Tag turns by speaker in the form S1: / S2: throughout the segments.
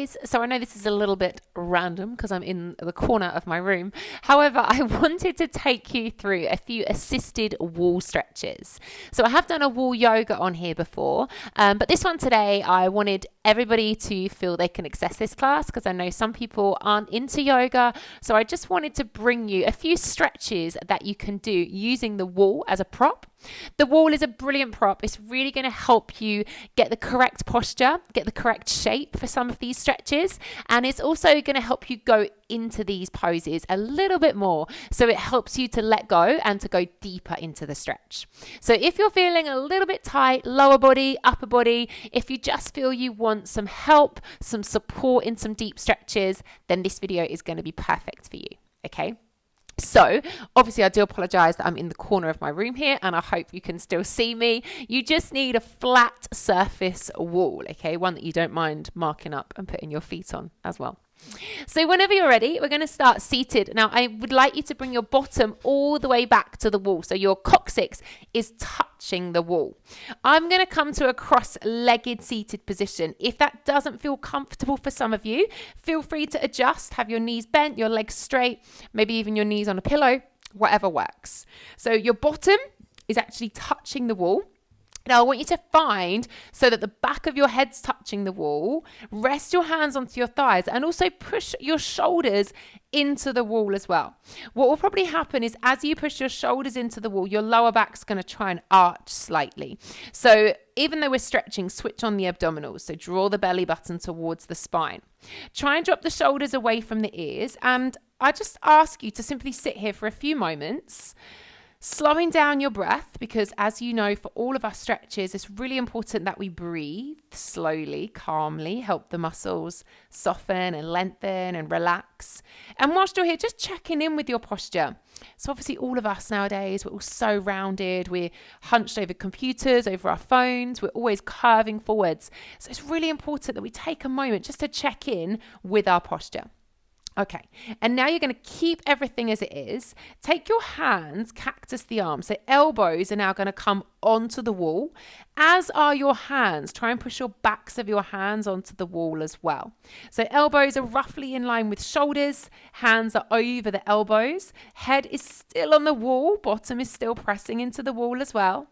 S1: guys. So I know this is a little bit random because I'm in the corner of my room. However, I wanted to take you through a few assisted wall stretches. So I have done a wall yoga on here before, but this one today, I wanted everybody to feel they can access this class because I know some people aren't into yoga. So I just wanted to bring you a few stretches that you can do using the wall as a prop. The wall is a brilliant prop. It's really going to help you get the correct posture, get the correct shape for some of these stretches. And it's also going to help you go into these poses a little bit more. So it helps you to let go and to go deeper into the stretch. So if you're feeling a little bit tight, lower body, upper body, if you just feel you want some help, some support in some deep stretches, then this video is going to be perfect for you. Okay. So obviously I do apologize that I'm in the corner of my room here and I hope you can still see me. You just need a flat surface wall, okay? One that you don't mind marking up and putting your feet on as well. So whenever you're ready, we're going to start seated. Now I would like you to bring your bottom all the way back to the wall. So your coccyx is touching the wall. I'm going to come to a cross-legged seated position. If that doesn't feel comfortable for some of you, feel free to adjust. Have your knees bent, your legs straight, maybe even your knees on a pillow, whatever works. So your bottom is actually touching the wall. Now, I want you to find so that the back of your head's touching the wall, rest your hands onto your thighs and also push your shoulders into the wall as well. What will probably happen is as you push your shoulders into the wall, your lower back's going to try and arch slightly. So even though we're stretching, switch on the abdominals. So draw the belly button towards the spine. Try and drop the shoulders away from the ears. And I just ask you to simply sit here for a few moments, slowing down your breath, because as you know, for all of our stretches, it's really important that we breathe slowly, calmly, help the muscles soften and lengthen and relax. And whilst you're here, just checking in with your posture. So obviously all of us nowadays, we're all so rounded. We're hunched over computers, over our phones. We're always curving forwards. So it's really important that we take a moment just to check in with our posture. Okay, and now you're going to keep everything as it is. Take your hands, cactus the arms. So elbows are now going to come onto the wall, as are your hands. Try and push your backs of your hands onto the wall as well. So elbows are roughly in line with shoulders. Hands are over the elbows. Head is still on the wall. Bottom is still pressing into the wall as well.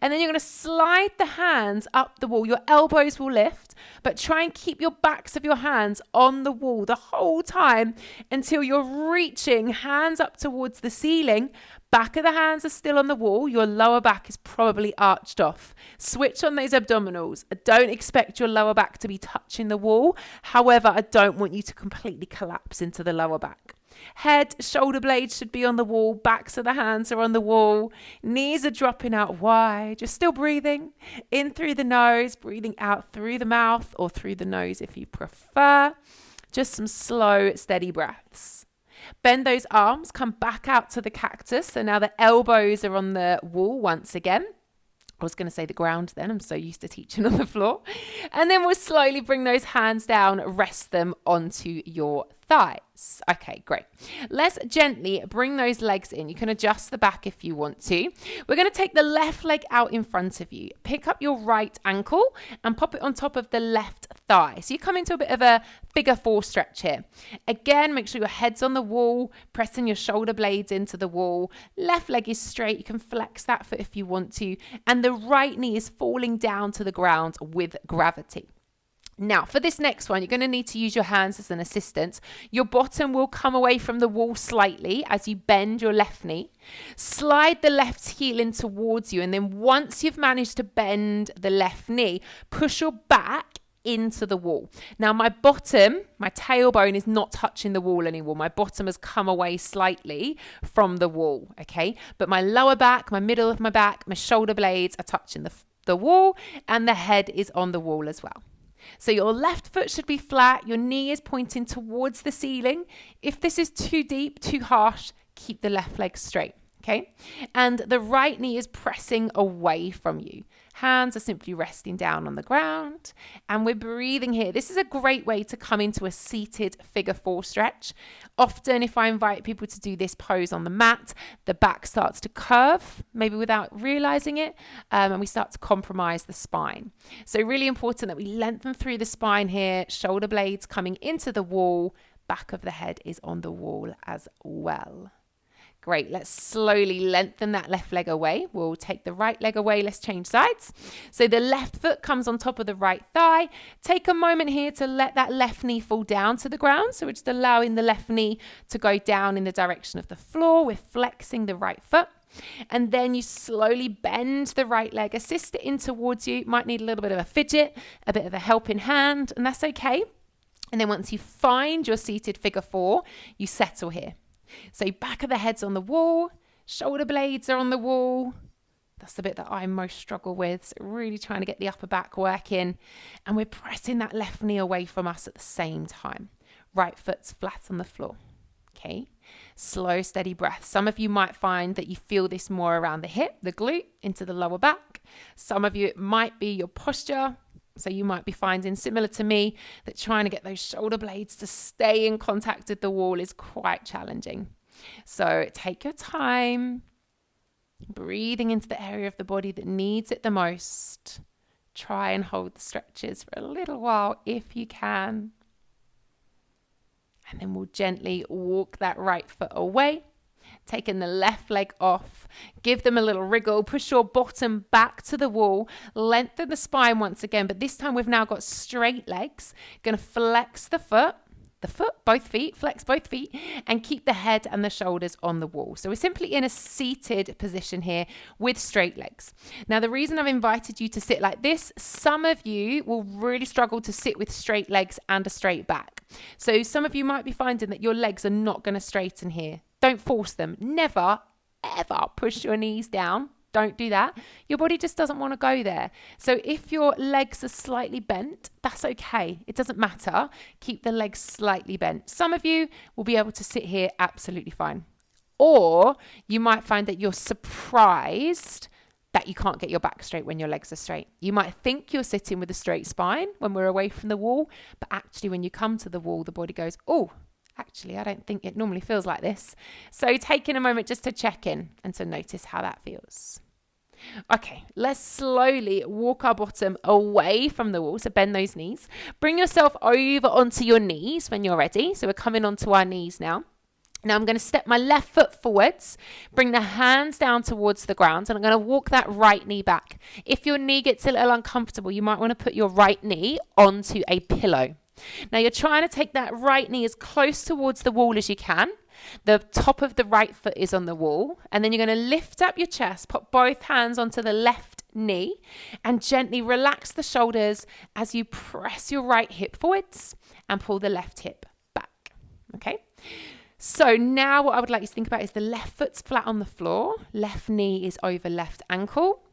S1: And then you're going to slide the hands up the wall. Your elbows will lift, but try and keep your backs of your hands on the wall the whole time until you're reaching hands up towards the ceiling. Back of the hands are still on the wall. Your lower back is probably arched off. Switch on those abdominals. I don't expect your lower back to be touching the wall. However, I don't want you to completely collapse into the lower back. Head, shoulder blades should be on the wall. Backs of the hands are on the wall. Knees are dropping out wide. You're still breathing in through the nose, breathing out through the mouth or through the nose if you prefer. Just some slow, steady breaths. Bend those arms, come back out to the cactus. So now the elbows are on the wall once again. I was going to say the ground then. I'm so used to teaching on the floor. And then we'll slowly bring those hands down, rest them onto your thighs. Okay, great. Let's gently bring those legs in. You can adjust the back if you want to. We're going to take the left leg out in front of you. Pick up your right ankle and pop it on top of the left thigh. So you come into a bit of a figure four stretch here. Again, make sure your head's on the wall, pressing your shoulder blades into the wall. Left leg is straight. You can flex that foot if you want to. And the right knee is falling down to the ground with gravity. Now, for this next one, you're going to need to use your hands as an assistant. Your bottom will come away from the wall slightly as you bend your left knee. Slide the left heel in towards you. And then once you've managed to bend the left knee, push your back into the wall. Now, my bottom, my tailbone is not touching the wall anymore. My bottom has come away slightly from the wall, okay? But my lower back, my middle of my back, my shoulder blades are touching the wall, and the head is on the wall as well. So your left foot should be flat. Your knee is pointing towards the ceiling. If this is too deep, too harsh, keep the left leg straight. Okay, and the right knee is pressing away from you. Hands are simply resting down on the ground, and we're breathing here. This is a great way to come into a seated figure 4 stretch. Often, if I invite people to do this pose on the mat, the back starts to curve, maybe without realizing it, and we start to compromise the spine. So really important that we lengthen through the spine here, shoulder blades coming into the wall, back of the head is on the wall as well. Great, let's slowly lengthen that left leg away. We'll take the right leg away, let's change sides. So the left foot comes on top of the right thigh. Take a moment here to let that left knee fall down to the ground. So we're just allowing the left knee to go down in the direction of the floor. We're flexing the right foot. And then you slowly bend the right leg, assist it in towards you. Might need a little bit of a fidget, a bit of a helping hand, and that's okay. And then once you find your seated figure 4, you settle here. So back of the head's on the wall, shoulder blades are on the wall. That's the bit that I most struggle with. So really trying to get the upper back working. And we're pressing that left knee away from us at the same time. Right foot's flat on the floor. Okay, slow, steady breath. Some of you might find that you feel this more around the hip, the glute, into the lower back. Some of you, it might be your posture. So you might be finding, similar to me, that trying to get those shoulder blades to stay in contact with the wall is quite challenging. So take your time, breathing into the area of the body that needs it the most. Try and hold the stretches for a little while if you can. And then we'll gently walk that right foot away. Taking the left leg off, give them a little wriggle, push your bottom back to the wall, lengthen the spine once again, but this time we've now got straight legs. Going to flex the foot, both feet, flex both feet, and keep the head and the shoulders on the wall. So we're simply in a seated position here with straight legs. Now, the reason I've invited you to sit like this, some of you will really struggle to sit with straight legs and a straight back. So some of you might be finding that your legs are not going to straighten here. Don't force them. Never, ever push your knees down. Don't do that. Your body just doesn't want to go there. So if your legs are slightly bent, that's okay. It doesn't matter. Keep the legs slightly bent. Some of you will be able to sit here absolutely fine. Or you might find that you're surprised that you can't get your back straight when your legs are straight. You might think you're sitting with a straight spine when we're away from the wall, but actually when you come to the wall, the body goes, oh, actually, I don't think it normally feels like this. So taking a moment just to check in and to notice how that feels. Okay, let's slowly walk our bottom away from the wall. So bend those knees. Bring yourself over onto your knees when you're ready. So we're coming onto our knees now. Now I'm going to step my left foot forwards, bring the hands down towards the ground, and I'm going to walk that right knee back. If your knee gets a little uncomfortable, you might want to put your right knee onto a pillow. Now you're trying to take that right knee as close towards the wall as you can. The top of the right foot is on the wall, and then you're going to lift up your chest, put both hands onto the left knee, and gently relax the shoulders as you press your right hip forwards and pull the left hip back. Okay? So now what I would like you to think about is the left foot's flat on the floor, left knee is over left ankle.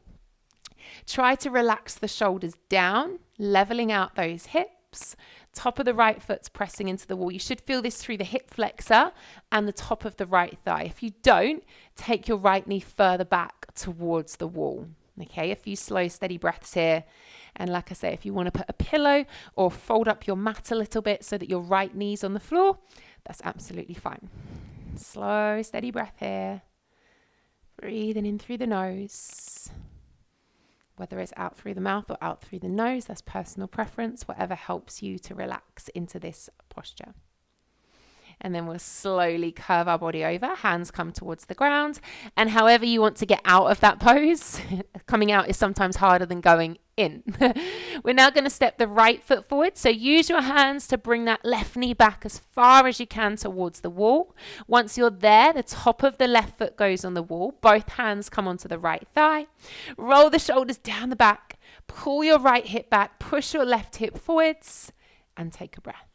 S1: Try to relax the shoulders down, leveling out those hips. Top of the right foot's pressing into the wall. You should feel this through the hip flexor and the top of the right thigh. If you don't, take your right knee further back towards the wall. Okay, a few slow, steady breaths here. And like I say, if you want to put a pillow or fold up your mat a little bit so that your right knee's on the floor, that's absolutely fine. Slow, steady breath here. Breathing in through the nose. Whether it's out through the mouth or out through the nose, that's personal preference, whatever helps you to relax into this posture. And then we'll slowly curve our body over, hands come towards the ground. And however you want to get out of that pose, coming out is sometimes harder than going in. We're now going to step the right foot forward. So use your hands to bring that left knee back as far as you can towards the wall. Once you're there, the top of the left foot goes on the wall. Both hands come onto the right thigh. Roll the shoulders down the back. Pull your right hip back. Push your left hip forwards and take a breath.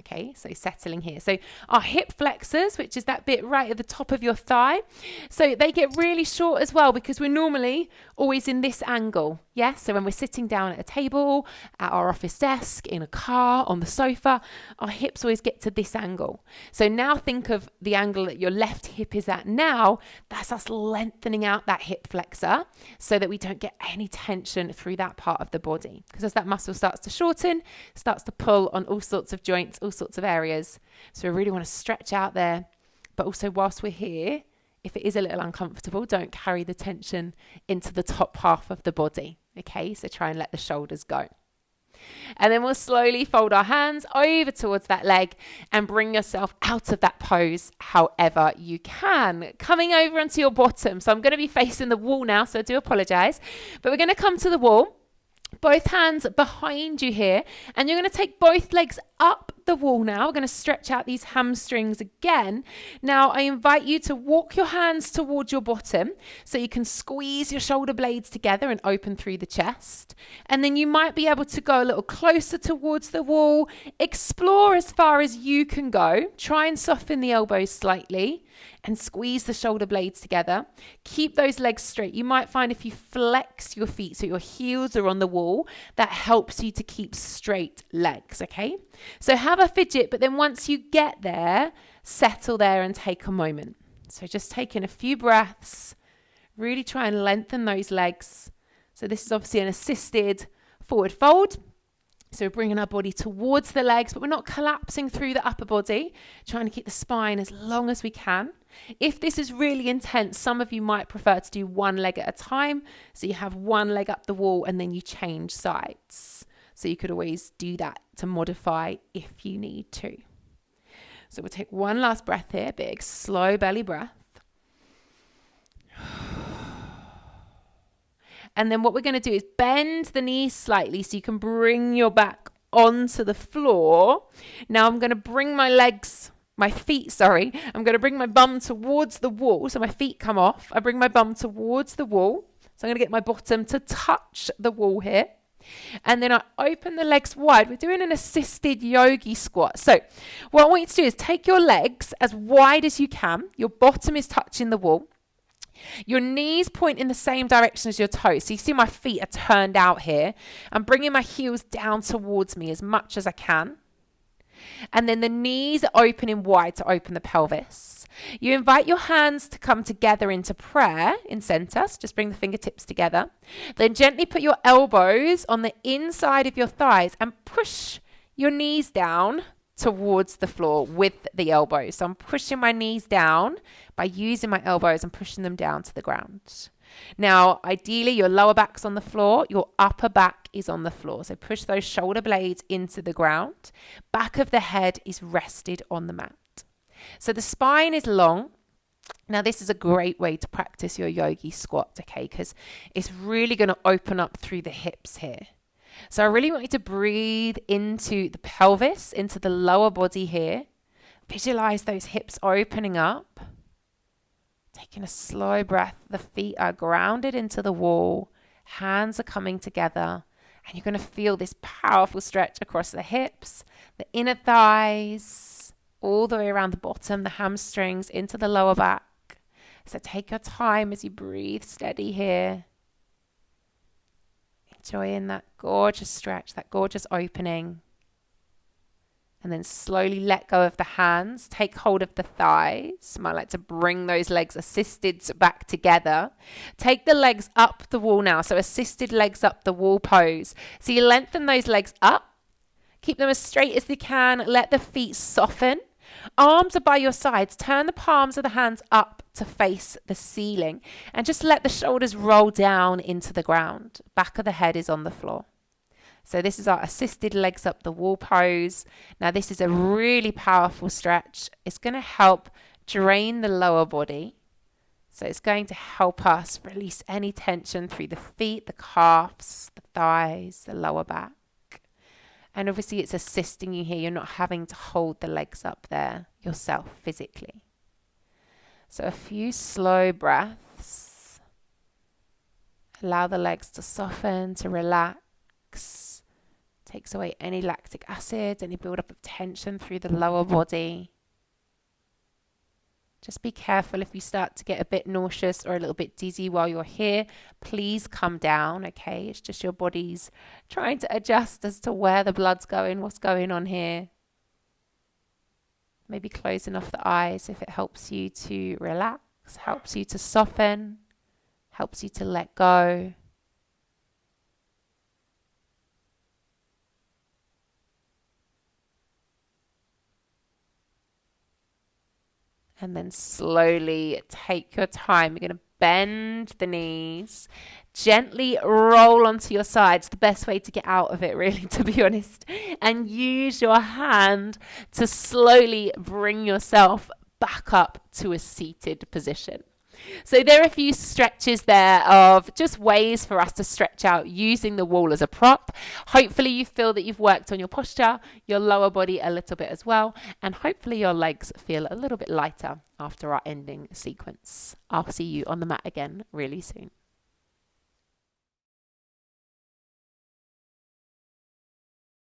S1: Okay, so settling here. So our hip flexors, which is that bit right at the top of your thigh, so they get really short as well because we're normally always in this angle. Yes, so when we're sitting down at a table, at our office desk, in a car, on the sofa, our hips always get to this angle. So now think of the angle that your left hip is at now. That's us lengthening out that hip flexor so that we don't get any tension through that part of the body. Because as that muscle starts to shorten, it starts to pull on all sorts of joints, all sorts of areas. So we really want to stretch out there. But also whilst we're here, if it is a little uncomfortable, don't carry the tension into the top half of the body. Okay, so try and let the shoulders go. And then we'll slowly fold our hands over towards that leg and bring yourself out of that pose however you can. Coming over onto your bottom. So I'm going to be facing the wall now, so I do apologize. But we're going to come to the wall. Both hands behind you here, and you're going to take both legs up the wall now. We're going to stretch out these hamstrings again. Now, I invite you to walk your hands towards your bottom so you can squeeze your shoulder blades together and open through the chest. And then you might be able to go a little closer towards the wall. Explore as far as you can go. Try and soften the elbows slightly and squeeze the shoulder blades together. Keep those legs straight. You might find if you flex your feet so your heels are on the wall, that helps you to keep straight legs, okay? So have a fidget, but then once you get there, settle there and take a moment. So just taking a few breaths, really try and lengthen those legs. So this is obviously an assisted forward fold. So we're bringing our body towards the legs, but we're not collapsing through the upper body, trying to keep the spine as long as we can. If this is really intense, some of you might prefer to do one leg at a time. So you have one leg up the wall and then you change sides. So you could always do that to modify if you need to. So we'll take one last breath here, big, slow belly breath. And then what we're going to do is bend the knees slightly so you can bring your back onto the floor. Now I'm going to bring I'm going to bring my bum towards the wall. So my feet come off. I bring my bum towards the wall. So I'm going to get my bottom to touch the wall here. And then I open the legs wide. We're doing an assisted yogi squat. So what I want you to do is take your legs as wide as you can. Your bottom is touching the wall. Your knees point in the same direction as your toes. So you see my feet are turned out here. I'm bringing my heels down towards me as much as I can. And then the knees are opening wide to open the pelvis. You invite your hands to come together into prayer in center. So just bring the fingertips together. Then gently put your elbows on the inside of your thighs and push your knees down towards the floor with the elbows. So I'm pushing my knees down by using my elbows and pushing them down to the ground. Now, ideally, your lower back's on the floor, your upper back is on the floor. So push those shoulder blades into the ground. Back of the head is rested on the mat. So the spine is long. Now, this is a great way to practice your yogi squat, okay? Because it's really going to open up through the hips here. So I really want you to breathe into the pelvis, into the lower body here. Visualize those hips opening up. Taking a slow breath. The feet are grounded into the wall. Hands are coming together. And you're going to feel this powerful stretch across the hips, the inner thighs, all the way around the bottom, the hamstrings, into the lower back. So take your time as you breathe steady here. Enjoying that gorgeous stretch, that gorgeous opening. And then slowly let go of the hands. Take hold of the thighs. Might like to bring those legs assisted back together. Take the legs up the wall now. So assisted legs up the wall pose. So you lengthen those legs up. Keep them as straight as you can. Let the feet soften. Arms are by your sides. Turn the palms of the hands up to face the ceiling. And just let the shoulders roll down into the ground. Back of the head is on the floor. So this is our assisted legs up the wall pose. Now this is a really powerful stretch. It's going to help drain the lower body. So it's going to help us release any tension through the feet, the calves, the thighs, the lower back. And obviously it's assisting you here. You're not having to hold the legs up there yourself physically. So a few slow breaths. Allow the legs to soften, to relax. Takes away any lactic acid, any buildup of tension through the lower body. Just be careful if you start to get a bit nauseous or a little bit dizzy while you're here. Please come down, okay? It's just your body's trying to adjust as to where the blood's going, what's going on here. Maybe closing off the eyes if it helps you to relax, helps you to soften, helps you to let go. And then slowly take your time. You're going to bend the knees, gently roll onto your sides. The best way to get out of it, really, to be honest. And use your hand to slowly bring yourself back up to a seated position. So there are a few stretches there of just ways for us to stretch out using the wall as a prop. Hopefully you feel that you've worked on your posture, your lower body a little bit as well, and hopefully your legs feel a little bit lighter after our ending sequence. I'll see you on the mat again really soon.